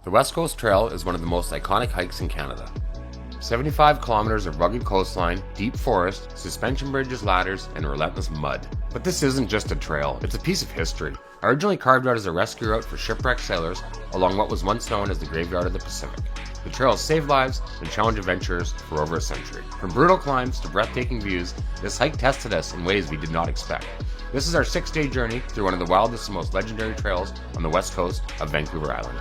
The West Coast Trail is one of the most iconic hikes in Canada. 75 kilometers of rugged coastline, deep forest, suspension bridges, ladders, and relentless mud. But this isn't just a trail, it's a piece of history. Originally carved out as a rescue route for shipwrecked sailors along what was once known as the Graveyard of the Pacific. The trail has saved lives and challenged adventurers for over a century. From brutal climbs to breathtaking views, this hike tested us in ways we did not expect. This is our 6-day journey through one of the wildest and most legendary trails on the west coast of Vancouver Island.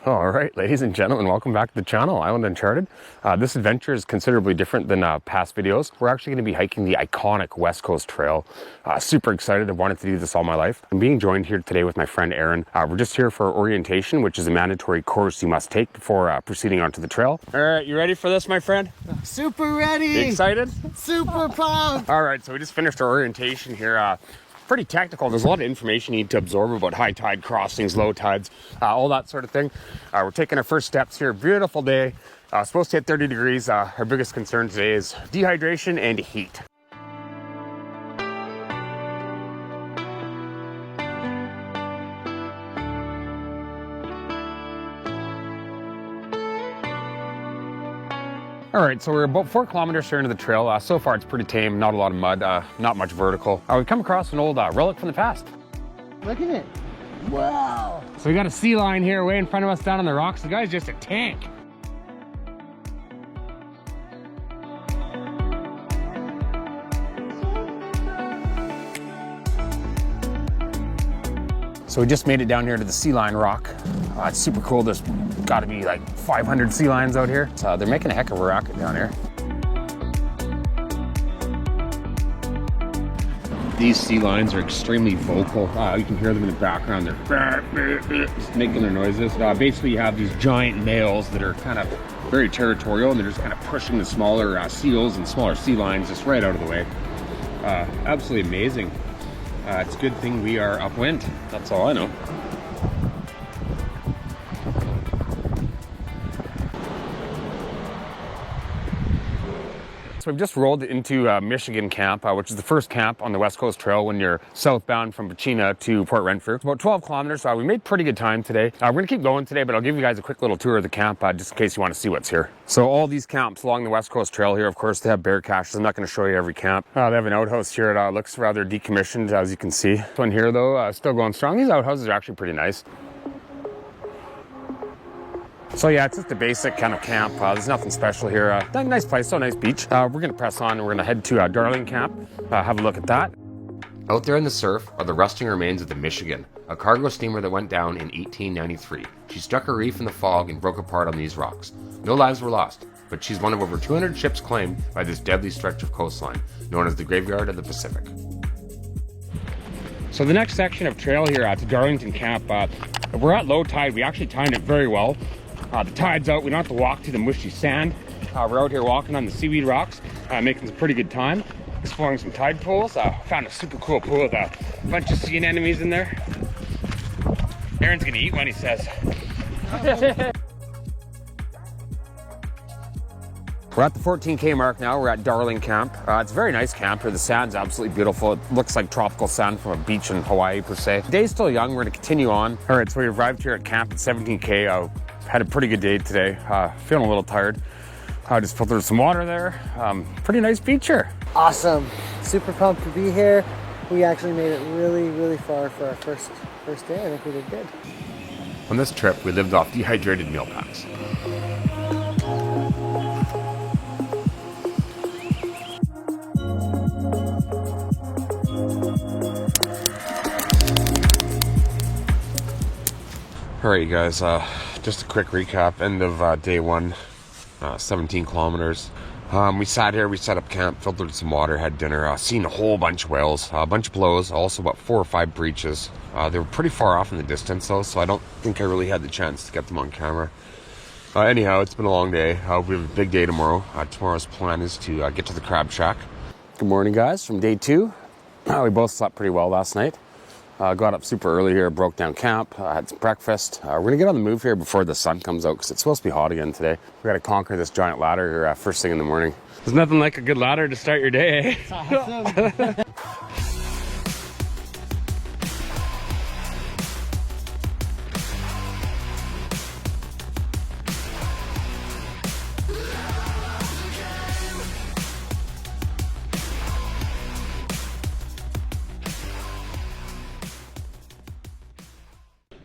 Alright, ladies and gentlemen, welcome back to the channel, Island Uncharted. This adventure is considerably different than past videos. We're actually going to be hiking the iconic West Coast Trail. Super excited, I've wanted to do this all my life. I'm being joined here today with my friend Aaron. We're just here for orientation, which is a mandatory course you must take before proceeding onto the trail. Alright, you ready for this, my friend? Super ready! You excited? Super pumped! Alright, so we just finished our orientation here. Pretty technical. There's a lot of information you need to absorb about high tide crossings, low tides, all that sort of thing. We're taking our first steps here. Beautiful day. Supposed to hit 30 degrees. Our biggest concern today is dehydration and heat. All right, so we're about 4 kilometers here into the trail. So far it's pretty tame, not a lot of mud, not much vertical. We've come across an old relic from the past. Look at it. Wow. So we got a sea lion here way in front of us down on the rocks. The guy's just a tank. So we just made it down here to the sea lion rock. It's super cool. There's got to be like 500 sea lions out here. So they're making a heck of a racket down here. These sea lions are extremely vocal. You can hear them in the background. They're just making their noises. Basically, you have these giant males that are kind of very territorial, and they're just kind of pushing the smaller seals and smaller sea lions just right out of the way. Absolutely amazing. It's a good thing we are upwind. That's all I know. So we've just rolled into Michigan Camp, which is the first camp on the West Coast Trail when you're southbound from Pachina to Port Renfrew. It's about 12 kilometers. We made pretty good time today. We're going to keep going today, but I'll give you guys a quick little tour of the camp just in case you want to see what's here. So all these camps along the West Coast Trail here, of course, they have bear caches. I'm not going to show you every camp. They have an outhouse here. It looks rather decommissioned, as you can see. This one here, though, still going strong. These outhouses are actually pretty nice. So yeah, it's just a basic kind of camp. There's nothing special here. Nice place, so nice beach. We're gonna press on and we're gonna head to Darling Camp, have a look at that. Out there in the surf are the rusting remains of the Michigan, a cargo steamer that went down in 1893. She struck a reef in the fog and broke apart on these rocks. No lives were lost, but she's one of over 200 ships claimed by this deadly stretch of coastline, known as the Graveyard of the Pacific. So the next section of trail here to Darlington Camp, we're at low tide. We actually timed it very well. The tide's out, we don't have to walk through the mushy sand. We're out here walking on the seaweed rocks, making some pretty good time, exploring some tide pools. Found a super cool pool with a bunch of sea anemones in there. Aaron's gonna eat one, he says. We're at the 14K mark now. We're at Darling Camp. It's a very nice camp here. The sand's absolutely beautiful. It looks like tropical sand from a beach in Hawaii per se. The day's still young, we're gonna continue on. All right, so we arrived here at camp at 17K. Had a pretty good day today. Feeling a little tired. I just filtered some water there. Pretty nice beach here. Awesome. Super pumped to be here. We actually made it really, really far for our first day. I think we did good. On this trip, we lived off dehydrated meal packs. All right, you guys, just a quick recap. End of day one, 17 kilometers. We sat here, we set up camp, filtered some water, had dinner, seen a whole bunch of whales, a bunch of blows, also about 4 or 5 breaches. They were pretty far off in the distance though, so I don't think I really had the chance to get them on camera. Anyhow, it's been a long day. We have a big day tomorrow. Tomorrow's plan is to get to the crab shack. Good morning, guys, from day 2. We both slept pretty well last night. Got up super early here, broke down camp, had some breakfast. We're gonna get on the move here before the sun comes out because it's supposed to be hot again today. We gotta conquer this giant ladder here first thing in the morning. There's nothing like a good ladder to start your day, eh? It's awesome.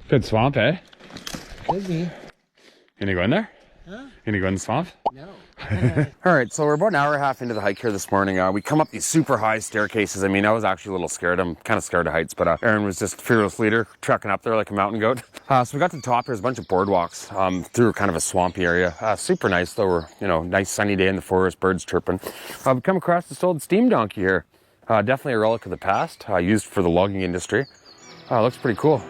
Good swamp, eh? Could be. You gonna go in there? Huh? You gonna go in the swamp? No. All right, so we're about an hour and a half into the hike here this morning. We come up these super high staircases. I mean, I was actually a little scared. I'm kind of scared of heights, but Aaron was just fearless leader, trekking up there like a mountain goat. So we got to the top. There's a bunch of boardwalks through kind of a swampy area. Super nice though. We're, nice sunny day in the forest, birds chirping. We come across this old steam donkey here. Definitely a relic of the past, used for the logging industry. Looks pretty cool.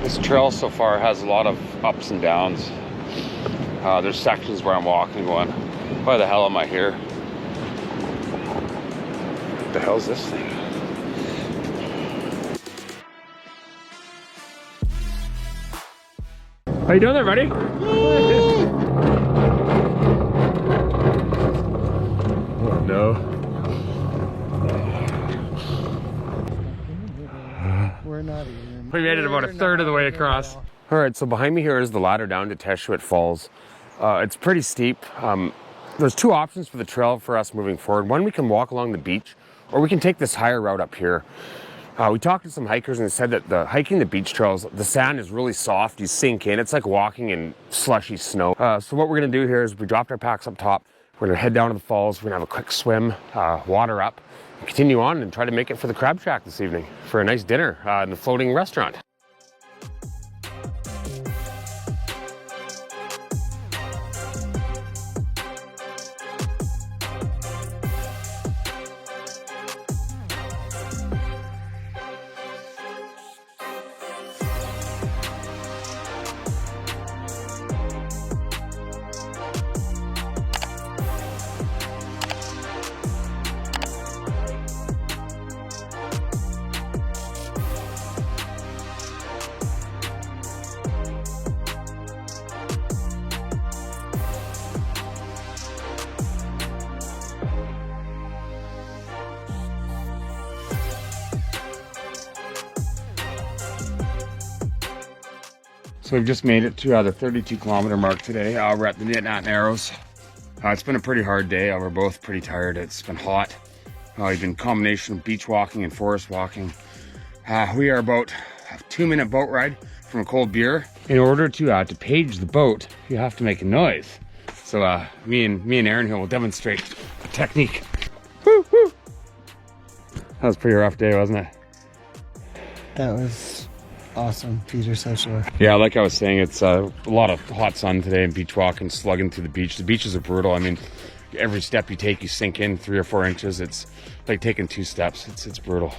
This trail so far has a lot of ups and downs. There's sections where I'm walking going, why the hell am I here? What the hell is this thing? How you doing there, buddy? Oh no. We're not even. We made it about a third of the way across. All right, so behind me here is the ladder down to Teshuit Falls. It's pretty steep. There's two options for the trail for us moving forward. One, we can walk along the beach, or we can take this higher route up here. We talked to some hikers and they said that hiking the beach trails, the sand is really soft. You sink in. It's like walking in slushy snow. So what we're gonna do here is we dropped our packs up top. We're gonna head down to the falls. We're gonna have a quick swim, water up, continue on and try to make it for the Crab Shack this evening for a nice dinner in the floating restaurant. So we've just made it to the 32-kilometer mark today. We're at the Nit Nat Narrows. It's been a pretty hard day. We're both pretty tired. It's been hot. We've been a combination of beach walking and forest walking. We are about a 2-minute boat ride from a cold beer. In order to page the boat, you have to make a noise. So me and Aaron here will demonstrate the technique. Woo, woo. That was a pretty rough day, wasn't it? That was awesome, Peter, so sure. Yeah, like I was saying, it's a lot of hot sun today and beach walking, slugging through the beach. The beaches are brutal. I mean, every step you take, you sink in 3 or 4 inches. It's like taking 2 steps. It's brutal.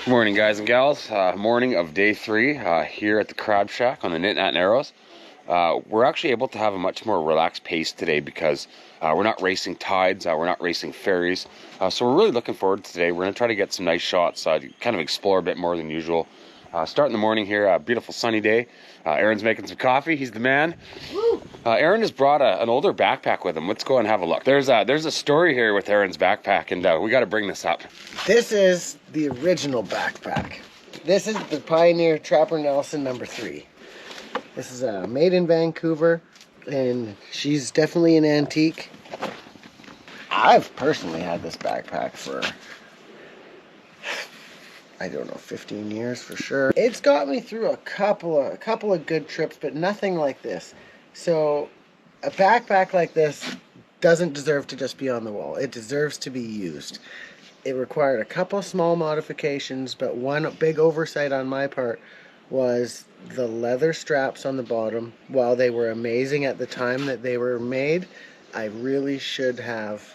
Good morning, guys and gals. Morning of day 3 here at the Crab Shack on the Nit Nat Narrows. We're actually able to have a much more relaxed pace today because we're not racing tides, we're not racing ferries. So we're really looking forward to today. We're going to try to get some nice shots, kind of explore a bit more than usual. Starting the morning here, a beautiful sunny day. Aaron's making some coffee. He's the man. Aaron has brought an older backpack with him. Let's go and have a look. There's a story here with Aaron's backpack, and we got to bring this up. This is the original backpack. This is the Pioneer Trapper Nelson number 3. This is made in Vancouver, and she's definitely an antique. I've personally had this backpack for, I don't know, 15 years for sure. It's got me through a couple of good trips, but nothing like this. So a backpack like this doesn't deserve to just be on the wall. It deserves to be used. It required a couple small modifications, but one big oversight on my part was the leather straps on the bottom. While they were amazing at the time that they were made, I really should have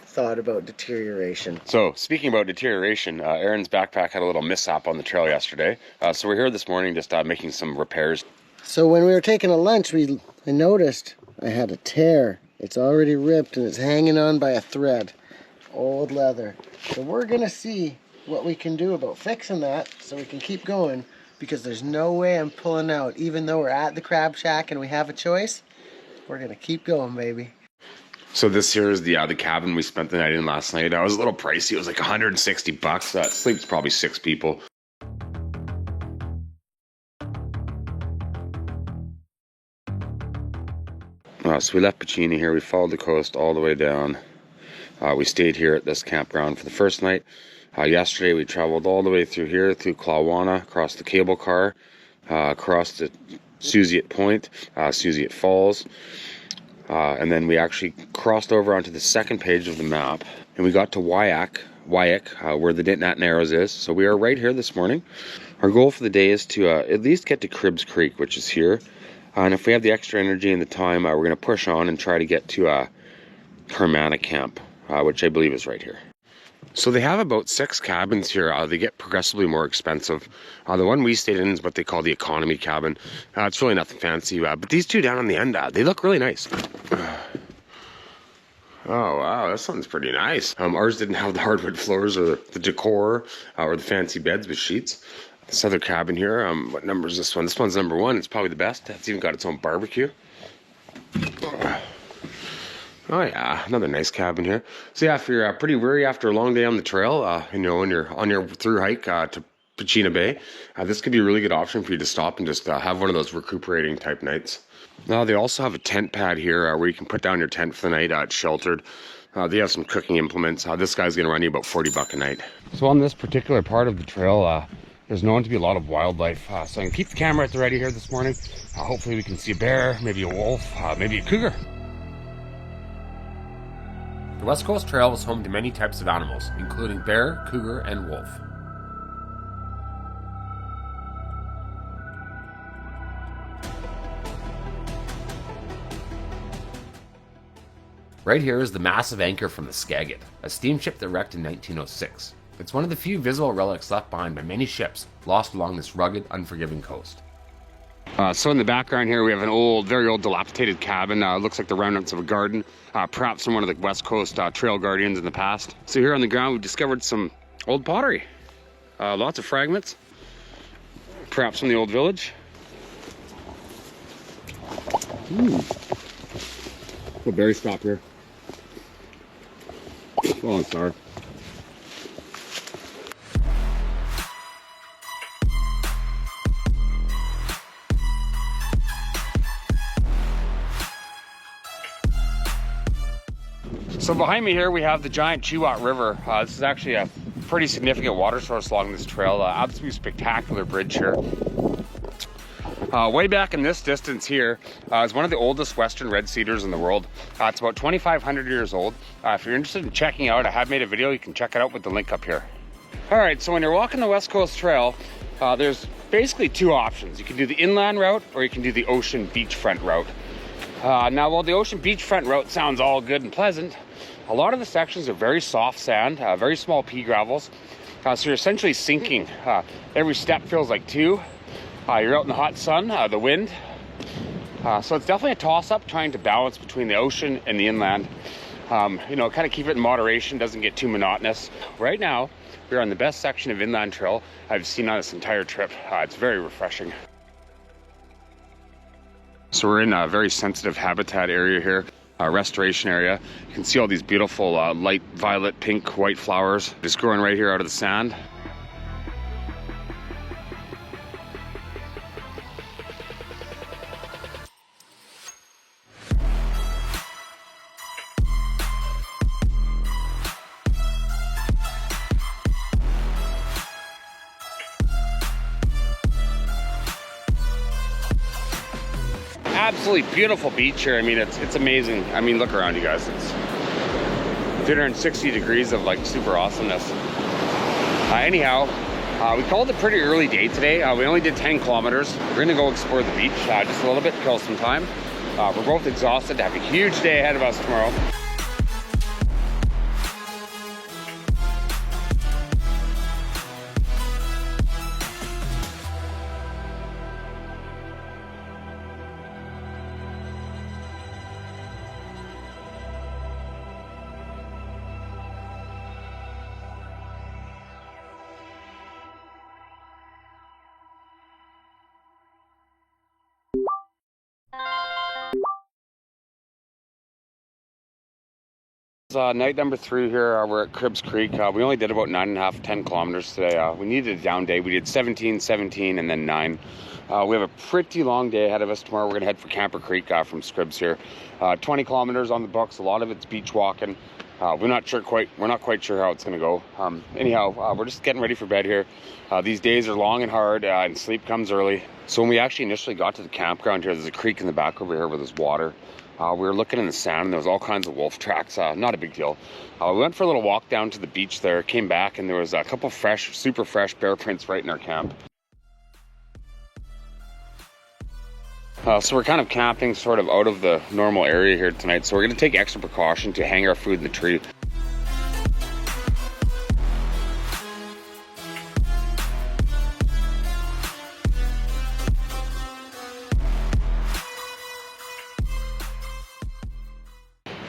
thought about deterioration. So speaking about deterioration, Aaron's backpack had a little mishap on the trail yesterday. So we're here this morning just making some repairs. So when we were taking a lunch, I noticed I had a tear. It's already ripped and it's hanging on by a thread. Old leather. So we're gonna see what we can do about fixing that so we can keep going, because there's no way I'm pulling out. Even though we're at the crab shack and we have a choice, we're gonna keep going, baby. So this here is the cabin we spent the night in last night. It was a little pricey. It was like $160. Sleeps probably 6 people. So we left Pacini here. We followed the coast all the way down. We stayed here at this campground for the first night. Yesterday we traveled all the way through here, through Clawana, across the cable car, across to Suziet Point, Suziet Falls. And then we actually crossed over onto the second page of the map, and we got to Wyack, where the Dintat Narrows is. So we are right here this morning. Our goal for the day is to at least get to Cribbs Creek, which is here. And if we have the extra energy and the time, we're going to push on and try to get to Hermana Camp, which I believe is right here. So they have about 6 cabins here. They get progressively more expensive. The one we stayed in is what they call the economy cabin. It's really nothing fancy, but these 2 down on the end, they look really nice. Oh wow, this one's pretty nice. Ours didn't have the hardwood floors or the decor or the fancy beds with sheets. This other cabin here, what number is this one? This one's number 1. It's probably the best. It's even got its own barbecue. Oh yeah, another nice cabin here. So yeah, if you're pretty weary after a long day on the trail, you know, when you're on your through hike to Pacina Bay, this could be a really good option for you to stop and just have one of those recuperating type nights. Now they also have a tent pad here where you can put down your tent for the night. It's sheltered. They have some cooking implements. This guy's gonna run you about $40 a night. So on this particular part of the trail, there's known to be a lot of wildlife. So I can keep the camera at the ready here this morning. Hopefully we can see a bear, maybe a wolf, maybe a cougar. The West Coast Trail is home to many types of animals, including bear, cougar, and wolf. Right here is the massive anchor from the Skagit, a steamship that wrecked in 1906. It's one of the few visible relics left behind by many ships lost along this rugged, unforgiving coast. So in the background here we have an very old dilapidated cabin. Looks like the remnants of a garden, perhaps from one of the West Coast trail guardians in the past. So here on the ground we've discovered some old pottery. Lots of fragments, perhaps from the old village. Little berry stop here. Oh, I'm sorry. So behind me here we have the giant Chihuahua River. This is actually a pretty significant water source along this trail. Absolutely spectacular bridge here. Way back in this distance here is one of the oldest western red cedars in the world. It's about 2,500 years old. If you're interested in checking out, I have made a video. You can check it out with the link up here. All right, so when you're walking the West Coast Trail, there's basically 2 options. You can do the inland route or you can do the ocean beachfront route. Now, while the ocean beachfront route sounds all good and pleasant, a lot of the sections are very soft sand, very small pea gravels. So you're essentially sinking. Every step feels like 2. You're out in the hot sun, the wind. So it's definitely a toss-up trying to balance between the ocean and the inland. You know, kind of keep it in moderation, doesn't get too monotonous. Right now, we're on the best section of inland trail I've seen on this entire trip. It's very refreshing. So we're in a very sensitive habitat area here, restoration area. You can see all these beautiful light violet, pink, white flowers just growing right here out of the sand. Absolutely beautiful beach here. I mean, it's amazing. I mean, look around, you guys. It's 360 degrees of like super awesomeness. Anyhow, we called it a pretty early day today. We only did 10 kilometers. We're gonna go explore the beach just a little bit, kill some time. We're both exhausted, have a huge day ahead of us tomorrow. Night number 3 here. We're at Cribbs Creek. We only did about 9.5, 10 kilometers today. We needed a down day. We did 17, 17, and then 9. We have a pretty long day ahead of us tomorrow. We're gonna head for Camper Creek from Scribs here. 20 kilometers on the books. A lot of it's beach walking. We're not quite sure how it's gonna go. Anyhow, we're just getting ready for bed here. These days are long and hard, and sleep comes early. So when we actually initially got to the campground here, there's a creek in the back over here where there's water. We were looking in the sand and there was all kinds of wolf tracks. Not a big deal. We went for a little walk down to the beach there, came back, and there was a couple fresh, super fresh bear prints right in our camp. So we're kind of camping sort of out of the normal area here tonight. So we're gonna take extra precaution to hang our food in the tree.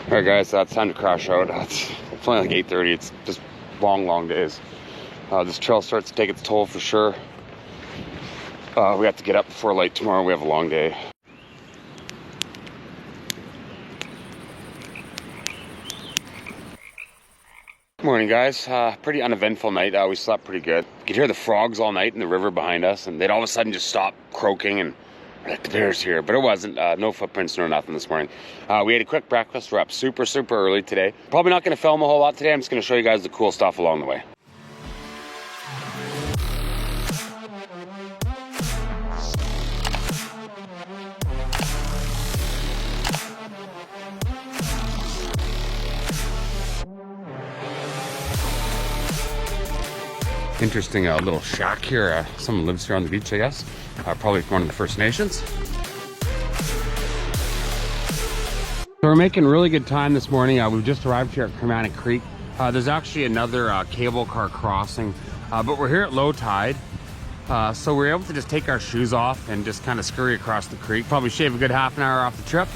All right, guys, it's time to crash out. It's only like 8:30. It's just long days. This trail starts to take its toll for sure. We have to get up before light tomorrow. We have a long day. Morning, guys. Pretty uneventful night. We slept pretty good. You could hear the frogs all night in the river behind us, and they'd all of a sudden just stop croaking, and like, the bear's here. But it wasn't. No footprints, no nothing this morning. We had a quick breakfast. We're up super early today. Probably not going to film a whole lot today. I'm just going to show you guys the cool stuff along the way. Interesting little shack here. Someone lives here on the beach, I guess. Probably from one of the First Nations. So we're making really good time this morning. We've just arrived here at Camper Creek. There's actually another cable car crossing, but we're here at low tide. So we're able to just take our shoes off and just kind of scurry across the creek. Probably shave a good half an hour off the trip.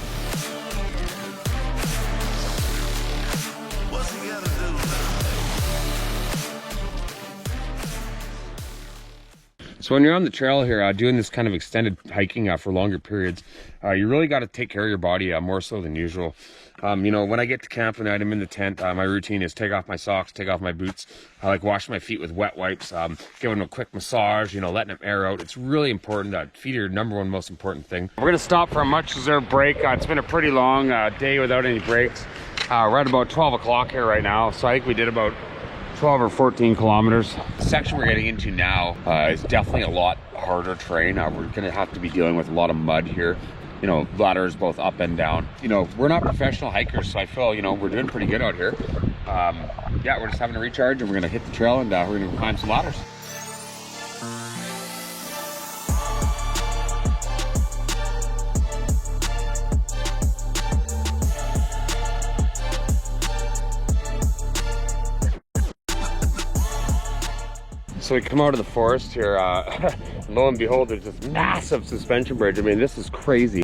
So when you're on the trail here, doing this kind of extended hiking for longer periods, you really got to take care of your body more so than usual. You know, when I get to camp, when I'm in the tent, my routine is take off my socks, take off my boots. I like wash my feet with wet wipes, give them a quick massage, you know, letting them air out. It's really important. Feet are your #1 most important thing. We're gonna stop for a much deserved break. It's been a pretty long day without any breaks. We're at about 12 o'clock here right now, so I think we did about 12 or 14 kilometers. The section we're getting into now is definitely a lot harder terrain. We're gonna have to be dealing with a lot of mud here. You know, ladders both up and down. You know, we're not professional hikers, so I feel, you know, we're doing pretty good out here. Yeah, we're just having a recharge and we're gonna hit the trail and we're gonna climb some ladders. So we come out of the forest here, lo and behold, there's this massive suspension bridge. I mean, this is crazy.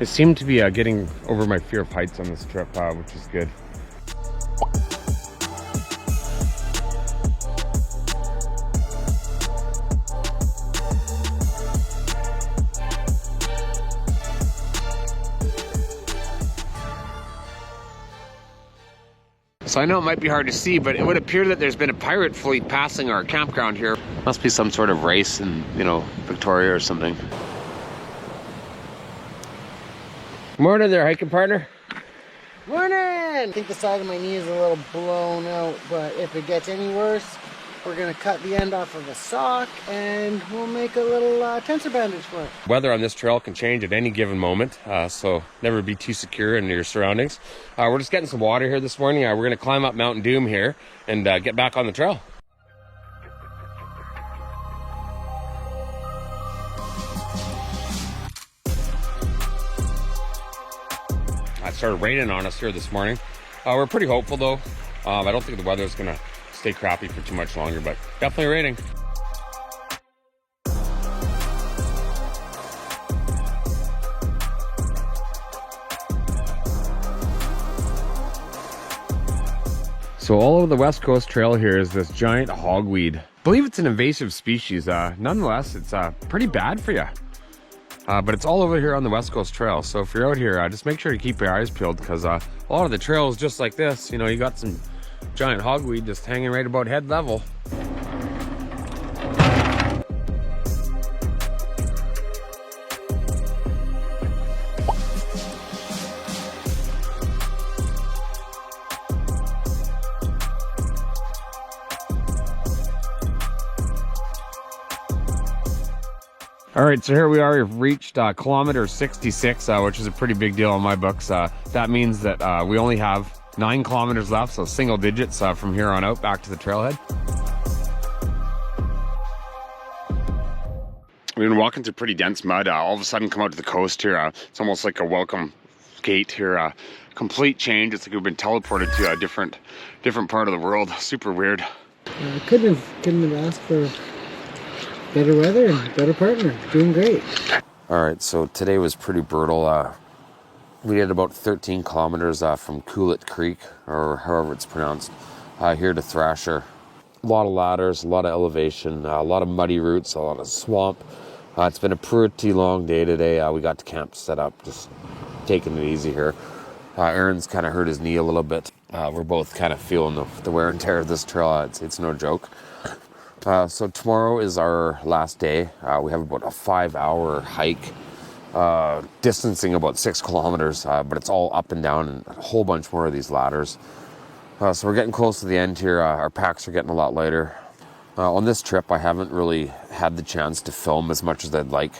I seem to be getting over my fear of heights on this trip, which is good. So I know it might be hard to see, but it would appear that there's been a pirate fleet passing our campground here. Must be some sort of race in, you know, Victoria or something. Morning there, hiking partner. Morning! I think the side of my knee is a little blown out, but if it gets any worse, we're gonna cut the end off of a sock and we'll make a little tensor bandage for it. Weather on this trail can change at any given moment, so never be too secure in your surroundings. We're just getting some water here this morning. We're gonna climb up Mountain Doom here and get back on the trail. It started raining on us here this morning. We're pretty hopeful though. I don't think the weather is gonna stay crappy for too much longer, but definitely raining. So all over the West Coast Trail here is this giant hogweed. I believe it's an invasive species. Nonetheless, it's pretty bad for you. But it's all over here on the West Coast Trail. So if you're out here, just make sure to keep your eyes peeled, because a lot of the trails just like this, you know, you got some giant hogweed just hanging right about head level. All right, so here we are. We've reached kilometer 66, which is a pretty big deal in my books. That means that we only have 9 kilometers left, so single digits from here on out back to the trailhead. We've been walking through pretty dense mud. All of a sudden come out to the coast here. It's almost like a welcome gate here. Complete change. It's like we've been teleported to a different part of the world. Super weird. Couldn't have asked for better weather and better partner. Doing great. All right, so today was pretty brutal. We did about 13 kilometers from Coolit Creek, or however it's pronounced, here to Thrasher. A lot of ladders, a lot of elevation, a lot of muddy routes, a lot of swamp. It's been a pretty long day today. We got to camp set up, just taking it easy here. Aaron's kind of hurt his knee a little bit. We're both kind of feeling the wear and tear of this trail. It's no joke. So tomorrow is our last day. We have about a 5-hour hike, distancing about 6 kilometers, but it's all up and down and a whole bunch more of these ladders. So we're getting close to the end here. Our packs are getting a lot lighter. On this trip, I haven't really had the chance to film as much as I'd like.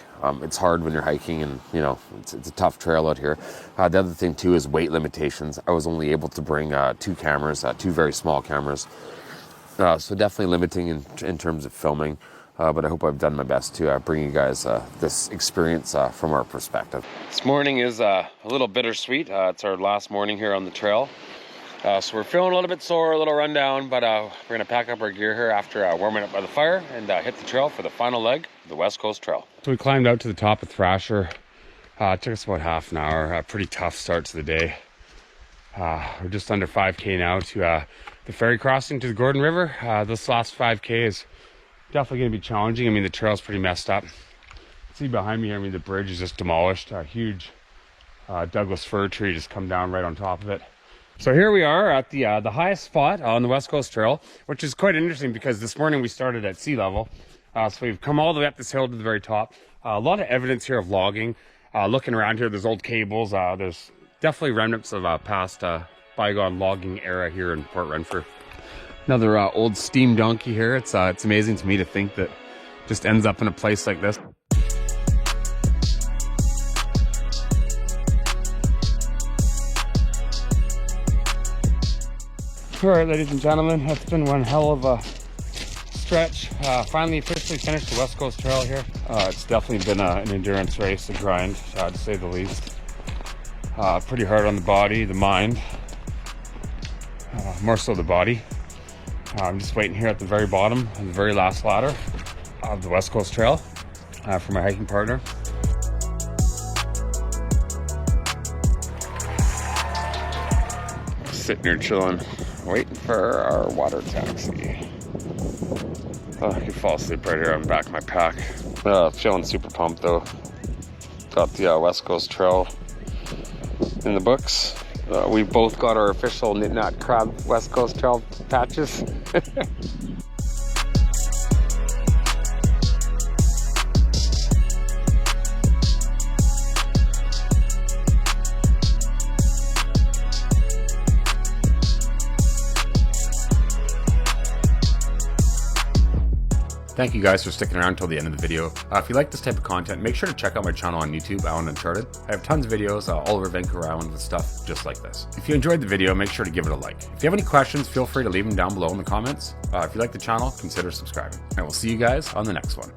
It's hard when you're hiking and, you know, it's a tough trail out here. The other thing too is weight limitations. I was only able to bring 2 cameras, 2 very small cameras. So definitely limiting in terms of filming, but I hope I've done my best to bring you guys this experience from our perspective. This morning is a little bittersweet. It's our last morning here on the trail. So we're feeling a little bit sore, a little run down, but we're going to pack up our gear here after warming up by the fire and hit the trail for the final leg of the West Coast Trail. So we climbed out to the top of Thrasher. It took us about half an hour. A pretty tough start to the day. We're just under 5K now to the ferry crossing to the Gordon River. This last 5K is definitely going to be challenging. I mean, the trail's pretty messed up. See behind me here, I mean, the bridge is just demolished. A huge Douglas fir tree just come down right on top of it. So here we are at the highest spot on the West Coast Trail, which is quite interesting because this morning we started at sea level. So we've come all the way up this hill to the very top. A lot of evidence here of logging. Looking around here, there's old cables. There's definitely remnants of past bygone logging era here in Port Renfrew. Another old steam donkey here. It's amazing to me to think that just ends up in a place like this. All right, ladies and gentlemen, that's been one hell of a stretch. Finally officially finished the West Coast Trail here. It's definitely been an endurance race, a grind, to say the least. Pretty hard on the body, the mind, more so the body. I'm just waiting here at the very bottom, on the very last ladder of the West Coast Trail for my hiking partner. sitting here chilling, waiting for our water taxi. Oh, I could fall asleep right here on the back of my pack. Feeling super pumped though. Got the West Coast Trail in the books. We both got our official Knit Knot Crab West Coast Trail patches. Thank you guys for sticking around until the end of the video. If you like this type of content, make sure to check out my channel on YouTube, Island Uncharted. I have tons of videos all over Vancouver Island with stuff just like this. If you enjoyed the video, make sure to give it a like. If you have any questions, feel free to leave them down below in the comments. If you like the channel, consider subscribing. And we'll see you guys on the next one.